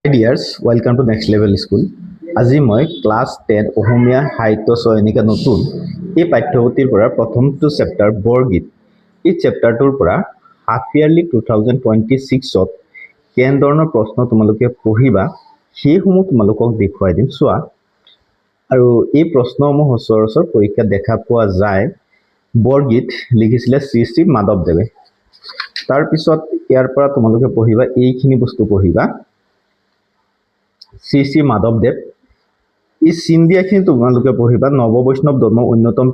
Hi dears, welcome to Next Level School. আজি মই class 10 অসমীয়া সাহিত্য চয়নিকা নতুন এই পাঠ্যপুথিৰ পৰা প্ৰথমটো চেপ্টাৰ বৰগীত এই চেপ্টাৰটোৰ পৰা হাফ ইয়াৰলি 2026ত কেন ধৰণৰ প্ৰশ্ন তোমালোকে পঢ়িবা সেইসমূহ তোমালোকক দেখুৱাই দিম চোৱা আৰু এই প্ৰশ্নসমূহ সচৰাচৰ পৰীক্ষাত দেখা পোৱা যায় বৰগীত লিখিছিলে শ্ৰী শ্ৰী মাধৱদেৱে তাৰ পিছত ইয়াৰ পৰা তোমালোকে পঢ়িবা এইখিনি বস্তু পঢ়িবা শ্ৰী শ্ৰী মাধৱদেৱ এই চিন্দিয়াখিনি তোমালোকে পঢ়িবা নৱবৈষ্ণৱ ধৰ্মৰ অন্যতম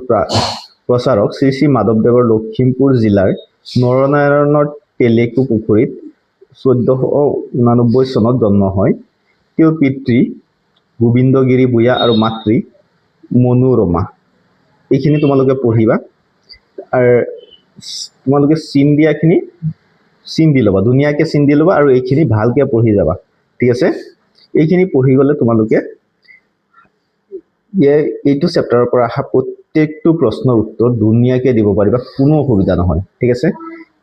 প্ৰচাৰক শ্ৰী শ্ৰী মাধৱদেৱৰ লখিমপুৰ জিলাৰ নৰনাৰায়ণৰ তেলেকু পুখুৰীত 1489 চনত জন্ম হয় তেওঁৰ পিতৃ গোবিন্দগিৰি ভূঞা আৰু মাতৃ মনোৰমা এইখিনি তোমালোকে পঢ়িবা আৰু তোমালোকে চিন্দিয়াখিনি চিন্দি ল'বা ধুনীয়াকৈ চিন্দি ল'বা আৰু এইখিনি ভালকৈ পঢ়ি যাবা ঠিক আছে এইখিনি পঢ়ি গ'লে তোমালোকে এইটো চেপ্টাৰৰ পৰা অহা প্ৰত্যেকটো প্ৰশ্নৰ উত্তৰ ধুনীয়াকৈ দিব পাৰিবা কোনো অসুবিধা নহয় ঠিক আছে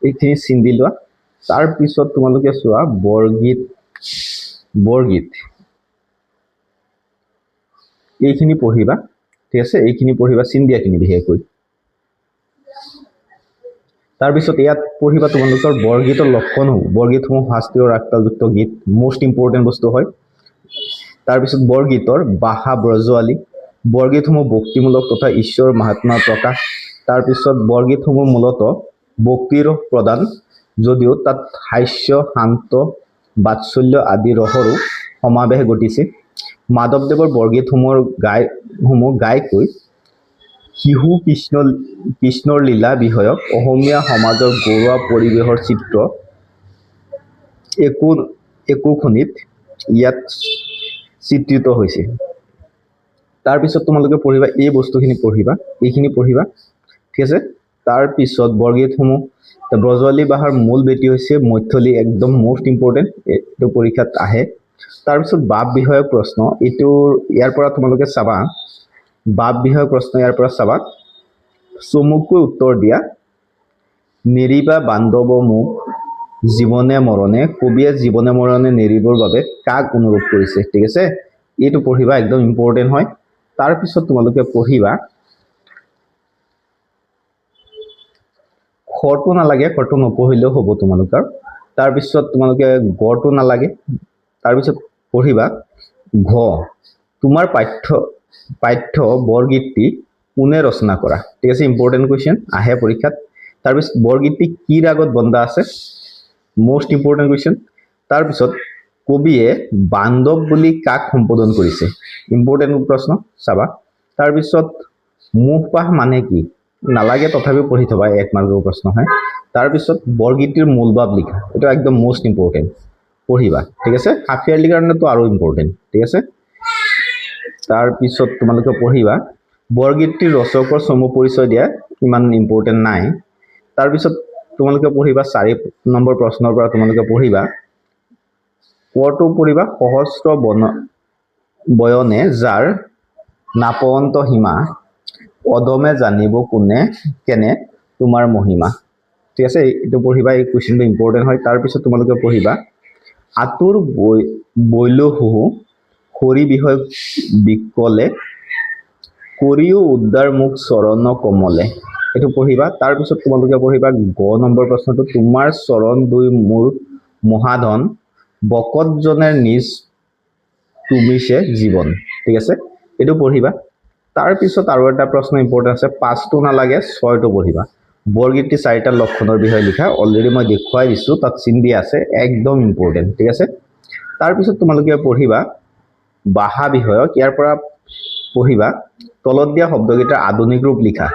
এইখিনি চিন্দি লোৱা তাৰ পিছত তোমালোকে চোৱা বৰগীত এইখিনি পঢ়িবা ঠিক আছে এইখিনি পঢ়িবা চিন্দিয়াখিনি বিশেষকৈ তাৰ পিছত ইয়াত পঢ়িবা তোমালোকৰ বৰগীতৰ লক্ষণ হ'ব বৰগীতসমূহ শাস্ত্ৰীয় ৰাগতালযুক্ত গীত মোষ্ট ইম্পৰ্টেণ্ট বস্তু হয় তাৰ পিছত বৰগীতৰ ভাষা ব্ৰজৱালী বৰগীতসমূহ ভক্তিমূলক তথা ঈশ্বৰ মহাত্মা প্ৰকাশ তাৰ পিছত বৰগীতসমূহ মূলতঃ ভক্তিৰ প্ৰদান যদিও তাত হাস্য শান্ত বাৎসল্য আদি ৰসৰো সমাৱেশ ঘটিছে মাধৱদেৱৰ বৰগীতসমূহৰ গায়কৈ শিশু কৃষ্ণৰ লীলা বিষয়ক অসমীয়া সমাজৰ ঘৰুৱা পৰিৱেশৰ চিত্ৰ একোখনিত ইয়াত চিত্ৰিত হৈছে তাৰ পিছত তোমালোকে পঢ়িবা এই বস্তুখিনি পঢ়িবা এইখিনি পঢ়িবা ঠিক আছে তাৰ পিছত বৰগীতসমূহ ব্ৰজৱালী ভাষাৰ মূল ভেটি হৈছে মৈথিলী একদম মোষ্ট ইম্পৰ্টেণ্ট এইটো পৰীক্ষাত আহে তাৰ পিছত বাপ বিষয়ক প্ৰশ্ন এইটো ইয়াৰ পৰা তোমালোকে চাবা বাপ বিষয়ক প্ৰশ্ন ইয়াৰ পৰা চাবা চমুকৈ উত্তৰ দিয়া নেৰিবা বান্ধৱ মোক জীৱনে মৰণে কবিয়ে জীৱনে মৰণে নেৰিবৰ বাবে কাক অনুৰোধ কৰিছে ঠিক আছে এইটো পঢ়িবা একদম ইম্পৰ্টেণ্ট হয় তাৰ পিছত তোমালোকে পঢ়িবা খৰটো নালাগে খৰটো নপঢ়িলেও হ'ব তোমালোকৰ তাৰ পিছত তোমালোকে গড়টো নালাগে তাৰ পিছত পঢ়িবা ঘ তোমাৰ পাঠ্য বৰগীতটি কোনে ৰচনা কৰা ঠিক আছে ইম্পৰ্টেণ্ট কুৱেশ্যন আহে পৰীক্ষাত তাৰ পিছত বৰগীতটি কি ৰাগত বন্ধা আছে মোষ্ট ইম্পৰ্টেণ্ট কুৱেশ্যন তাৰ পিছত কবিয়ে বান্ধৱ বুলি কাক সম্বোধন কৰিছে ইম্পৰ্টেণ্ট প্ৰশ্ন চাবা তাৰ পিছত মুখপাহ মানে কি নালাগে তথাপিও পঢ়ি থবা 1 মাৰ্কৰ প্ৰশ্ন হয় তাৰ পিছত বৰগীতটিৰ মূল ভাৱ লিখা এটা একদম মোষ্ট ইম্পৰ্টেণ্ট পঢ়িবা ঠিক আছে হাফ ইয়াৰলি কাৰণেতো আৰু ইম্পৰ্টেণ্ট ঠিক আছে তাৰ পিছত তোমালোকে পঢ়িবা বৰগীতটিৰ ৰচকৰ চমু পৰিচয় দিয়া ইমান ইম্পৰ্টেণ্ট নাই তাৰ পিছত তোমালোকে পঢ়িবা 4 নম্বৰ প্ৰশ্নৰ পৰা তোমালোকে পঢ়িবা পঢ়টো পঢ়িবা সহস্ৰ বয়নে যাৰ নাপৱন্ত সীমা অদমে জানিব কেনে তোমাৰ মহিমা ঠিক আছে এইটো পঢ়িবা এই কুৱেশ্যনটো ইম্পৰ্টেণ্ট হয় তাৰ পিছত তোমালোকে পঢ়িবা আতুৰ বৈলহুহু খৰি বিষয় বিকলে কৰিও উদ্ধাৰ মুখ চৰণ কমলে এইটো পঢ়িবা তাৰ পিছত তোমালোকে পঢ়িবা গ নম্বৰ প্ৰশ্নটো তোমাৰ চৰণ দুই মোৰ মহাধন বকতজনে নিজ তুমিছে জীৱন ঠিক আছে এইটো পঢ়িবা তাৰ পিছত আৰু এটা প্ৰশ্ন ইম্পৰ্টেণ্ট আছে 5টো নালাগে 6টো পঢ়িবা বৰগীতটি 4টা লক্ষণৰ বিষয়ে লিখা অলৰেডি মই দেখুৱাই দিছো তাত চিন্দি আছে একদম ইম্পৰ্টেণ্ট ঠিক আছে তাৰ পিছত তোমালোকে পঢ়িবা ভাষা বিষয়ক ইয়াৰ পৰা পঢ়িবা তলত দিয়া শব্দকেইটাৰ আধুনিক ৰূপ লিখা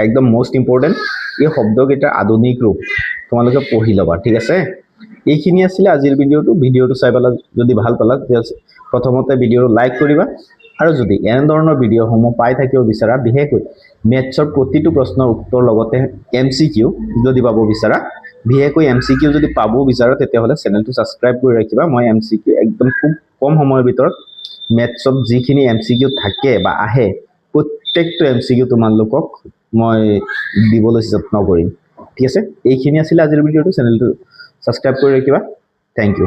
একদম মোষ্ট ইম্পৰ্টেণ্ট এই শব্দকেইটাৰ আধুনিক ৰূপ তোমালোকে পঢ়ি ল'বা ঠিক আছে এইখিনি আছিলে আজিৰ ভিডিঅ'টো চাই পেলাই যদি ভাল পালা প্ৰথমতে ভিডিঅ'টো লাইক কৰিবা আৰু যদি এনে ধৰণৰ ভিডিঅ'সমূহ পাই থাকিব বিচাৰা বিশেষকৈ মেথছৰ প্ৰতিটো প্ৰশ্নৰ উত্তৰ লগতে MCQ যদি পাব বিচাৰা বিশেষকৈ MCQ যদি পাব বিচাৰা তেতিয়াহ'লে চেনেলটো ছাবস্ক্ৰাইব কৰি ৰাখিবা মই MCQ একদম খুব কম সময়ৰ ভিতৰত মেথছত যিখিনি MCQ থাকে বা আহে প্ৰত্যেকটো MCQ তোমালোকক মই দিবলৈ যত্ন কৰিম ঠিক আছে এইখিনি আছিল আজিৰ ভিডিঅ'টো চেনেলটো ছাবস্ক্ৰাইব কৰি ৰাখিবা থ্যাংক ইউ